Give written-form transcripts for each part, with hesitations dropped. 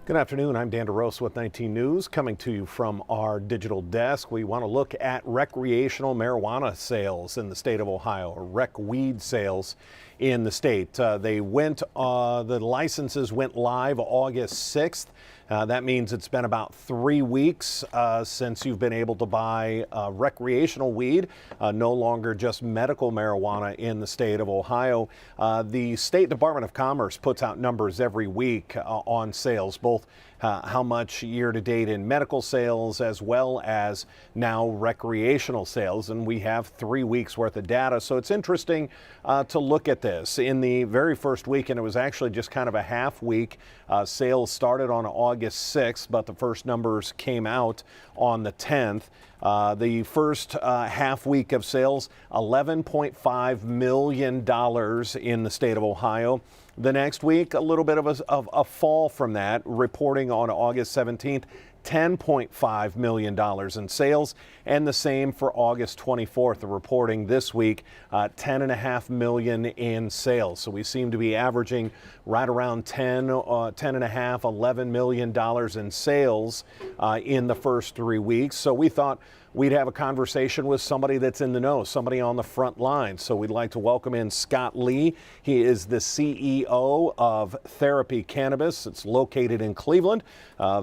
Good afternoon. I'm Dan DeRosa with 19 News, coming to you from our digital desk. We want to look at recreational marijuana sales in the state of Ohio, or rec weed sales in the state. The licenses went live August 6th. That means it's been about 3 weeks since you've been able to buy recreational weed, no longer just medical marijuana in the state of Ohio. The State Department of Commerce puts out numbers every week on sales, both how much year to date in medical sales as well as now recreational sales. And we have 3 weeks worth of data. So it's interesting to look at this. In the very first week, and it was actually just kind of a half week, sales started on August 6th, but the first numbers came out on the 10th. The first half week of sales, $11.5 million in the state of Ohio. The next week, a little bit of a fall from that, reporting on August 17th, $10.5 million in sales, and the same for August 24th, the reporting this week, $10.5 million in sales. So we seem to be averaging right around $11 million in sales in the first 3 weeks. So we thought we'd have a conversation with somebody that's in the know, somebody on the front line. So we'd like to welcome in Scott Lee. He is the CEO of Therapy Cannabis. It's located in Cleveland,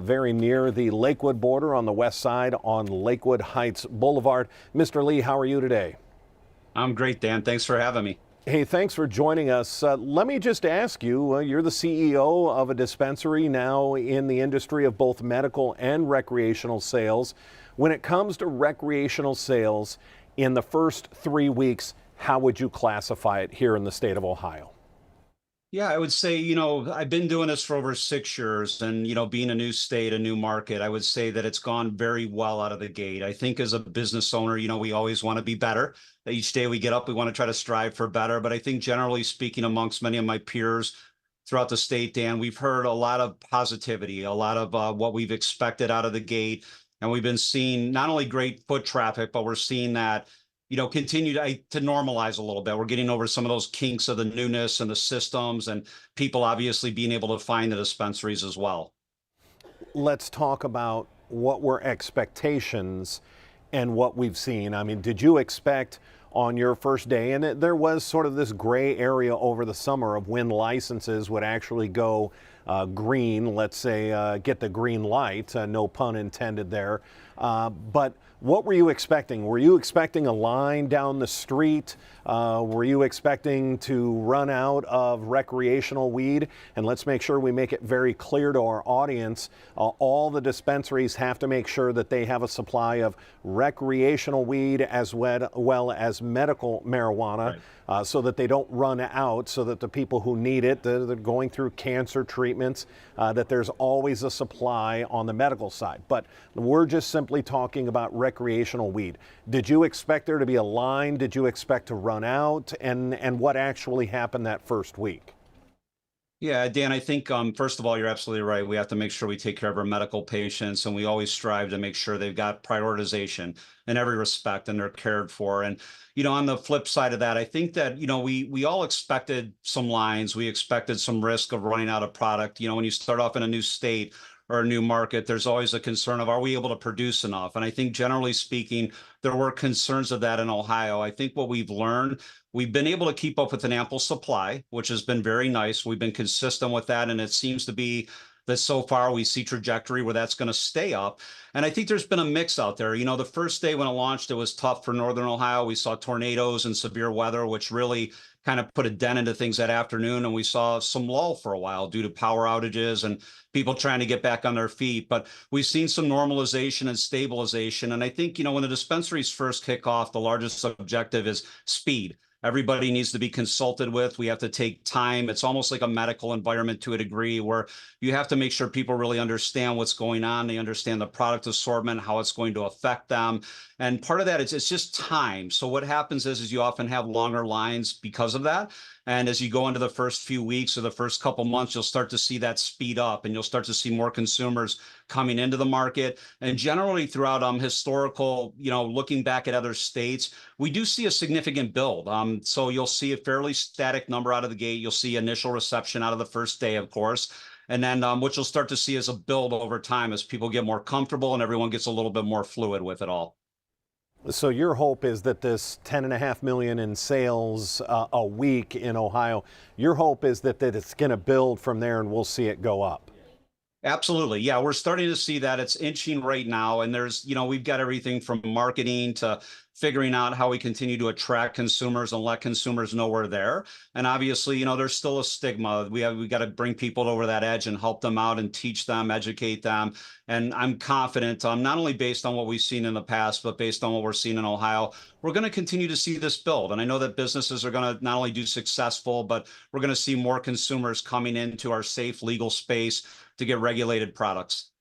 very near the Lakewood border on the west side on Lakewood Heights Boulevard. Mr. Lee, how are you today? I'm great, Dan. Thanks for having me. Hey, thanks for joining us. Let me just ask you, you're the CEO of a dispensary now in the industry of both medical and recreational sales. When it comes to recreational sales in the first 3 weeks, how would you classify it here in the state of Ohio? Yeah, I would say, I've been doing this for over 6 years and, being a new state, a new market, I would say that it's gone very well out of the gate. I think as a business owner, we always want to be better. Each day we get up, we want to try to strive for better. But I think generally speaking, amongst many of my peers throughout the state, Dan, we've heard a lot of positivity, a lot of what we've expected out of the gate. And we've been seeing not only great foot traffic, but we're seeing that continue to normalize a little bit. We're getting over some of those kinks of the newness and the systems and people obviously being able to find the dispensaries as well. Let's talk about what were expectations and what we've seen. I mean, did you expect on your first day, and there was sort of this gray area over the summer of when licenses would actually go green, let's say get the green light, no pun intended there. But what were you expecting? Were you expecting a line down the street? Were you expecting to run out of recreational weed? And let's make sure we make it very clear to our audience, all the dispensaries have to make sure that they have a supply of recreational weed as well as medical marijuana. Right. So that they don't run out, so that the people who need it, they're going through cancer treatments, that there's always a supply on the medical side. But we're just simply talking about recreational weed. Did you expect there to be a line? Did you expect to run out? And what actually happened that first week? Yeah, Dan, I think, first of all, you're absolutely right. We have to make sure we take care of our medical patients, and we always strive to make sure they've got prioritization in every respect and they're cared for. And, on the flip side of that, I think that, we all expected some lines. We expected some risk of running out of product. When you start off in a new state or a new market, there's always a concern of, are we able to produce enough? And I think generally speaking, there were concerns of that in Ohio. I think what we've learned, we've been able to keep up with an ample supply, which has been very nice. We've been consistent with that, and it seems to be that so far we see trajectory where that's going to stay up. And I think there's been a mix out there. The first day when it launched, it was tough for Northern Ohio. We saw tornadoes and severe weather, which really kind of put a dent into things that afternoon. And we saw some lull for a while due to power outages and people trying to get back on their feet. But we've seen some normalization and stabilization. And I think, when the dispensaries first kick off, the largest objective is speed. Everybody needs to be consulted with. We have to take time. It's almost like a medical environment to a degree where you have to make sure people really understand what's going on. They understand the product assortment, how it's going to affect them. And part of that is it's just time. So what happens is you often have longer lines because of that. And as you go into the first few weeks or the first couple months, you'll start to see that speed up and you'll start to see more consumers coming into the market. And generally throughout historical, looking back at other states, we do see a significant build. So you'll see a fairly static number out of the gate. You'll see initial reception out of the first day, of course. And then what you'll start to see is a build over time as people get more comfortable and everyone gets a little bit more fluid with it all. So your hope is that this 10.5 million in sales a week in Ohio, your hope is that it's going to build from there and we'll see it go up. Absolutely. Yeah, we're starting to see that it's inching right now. And there's, we've got everything from marketing to figuring out how we continue to attract consumers and let consumers know we're there. And obviously, there's still a stigma. We got to bring people over that edge and help them out and teach them, educate them. And I'm confident, not only based on what we've seen in the past, but based on what we're seeing in Ohio, we're going to continue to see this build. And I know that businesses are going to not only do successful, but we're going to see more consumers coming into our safe, legal space to get regulated products.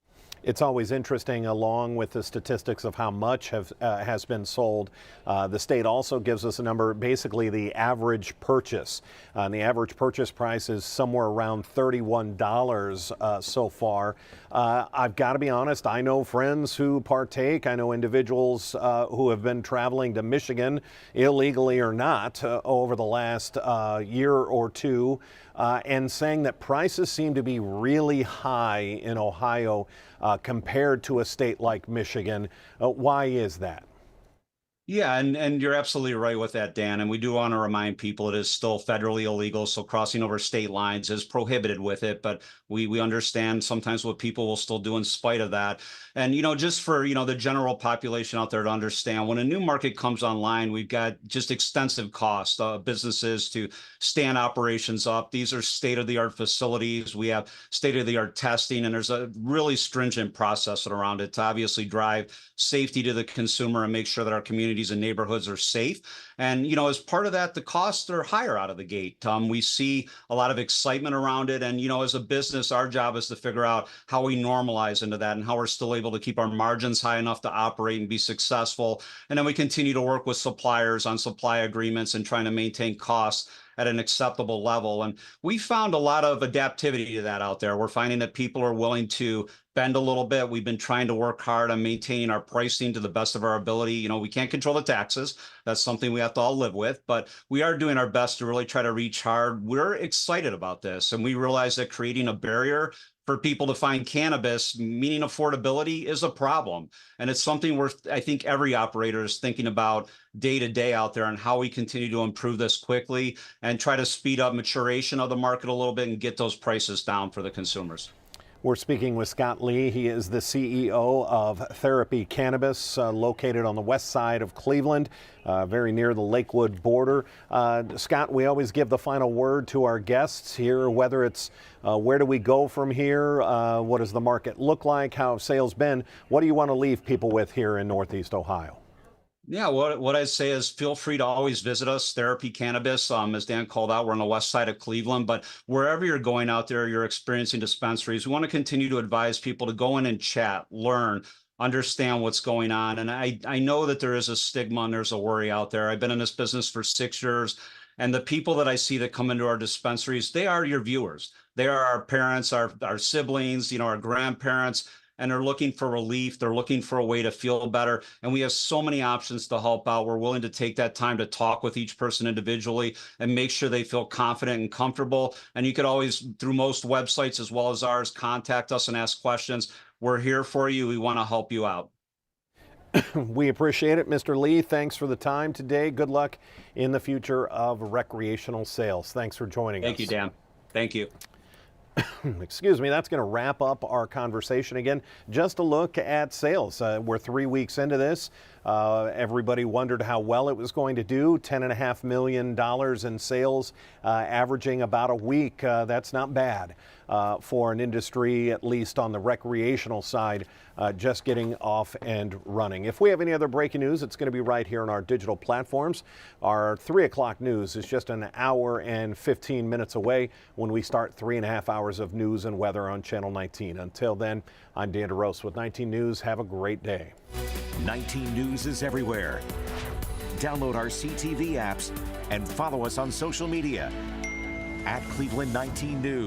It's always interesting, along with the statistics of how much has been sold. The state also gives us a number, basically the average purchase. And the average purchase price is somewhere around $31 so far. I've got to be honest, I know friends who partake. I know individuals who have been traveling to Michigan, illegally or not, over the last year or two, and saying that prices seem to be really high in Ohio compared to a state like Michigan. Why is that? Yeah, and you're absolutely right with that, Dan. And we do want to remind people it is still federally illegal. So crossing over state lines is prohibited with it. But we understand sometimes what people will still do in spite of that. And, just for, the general population out there to understand, when a new market comes online, we've got just extensive costs, businesses to stand operations up. These are state-of-the-art facilities. We have state-of-the-art testing, and there's a really stringent process around it to obviously drive safety to the consumer and make sure that our communities and neighborhoods are safe. And, as part of that, the costs are higher out of the gate. We see a lot of excitement around it. And, as a business, our job is to figure out how we normalize into that and how we're still able to keep our margins high enough to operate and be successful. And then we continue to work with suppliers on supply agreements and trying to maintain costs at an acceptable level. And we found a lot of adaptivity to that out there. We're finding that people are willing to bend a little bit. We've been trying to work hard on maintaining our pricing to the best of our ability. We can't control the taxes. That's something we have to all live with, but we are doing our best to really try to reach hard. We're excited about this. And we realize that creating a barrier for people to find cannabis, meaning affordability, is a problem. And it's something I think every operator is thinking about day to day out there, and how we continue to improve this quickly and try to speed up maturation of the market a little bit and get those prices down for the consumers. We're speaking with Scott Lee. He is the CEO of Therapy Cannabis, located on the west side of Cleveland, very near the Lakewood border. Scott, we always give the final word to our guests here, whether it's where do we go from here, what does the market look like, how have sales been? What do you want to leave people with here in Northeast Ohio? Yeah, what I'd say is feel free to always visit us, Therapy Cannabis. As Dan called out, we're on the west side of Cleveland, but wherever you're going out there, you're experiencing dispensaries, we want to continue to advise people to go in and chat, learn, understand what's going on. And I know that there is a stigma and there's a worry out there. I've been in this business for 6 years, and the people that I see that come into our dispensaries, they are your viewers. They are our parents, our siblings, our grandparents, and they're looking for relief. They're looking for a way to feel better. And we have so many options to help out. We're willing to take that time to talk with each person individually and make sure they feel confident and comfortable. And you could always, through most websites as well as ours, contact us and ask questions. We're here for you. We want to help you out. We appreciate it, Mr. Lee. Thanks for the time today. Good luck in the future of recreational sales. Thanks for joining us. Thank you, Dan. Thank you. Excuse me, that's going to wrap up our conversation again. Just a look at sales. We're 3 weeks into this. Everybody wondered how well it was going to do. $10.5 million in sales, averaging about a week. That's not bad for an industry, at least on the recreational side, just getting off and running. If we have any other breaking news, it's going to be right here on our digital platforms. Our 3 o'clock news is just an hour and 15 minutes away when we start 3.5 hours of news and weather on Channel 19. Until then, I'm Dan DeRose with 19 News. Have a great day. 19 News is everywhere. Download our CTV apps and follow us on social media at Cleveland 19 News.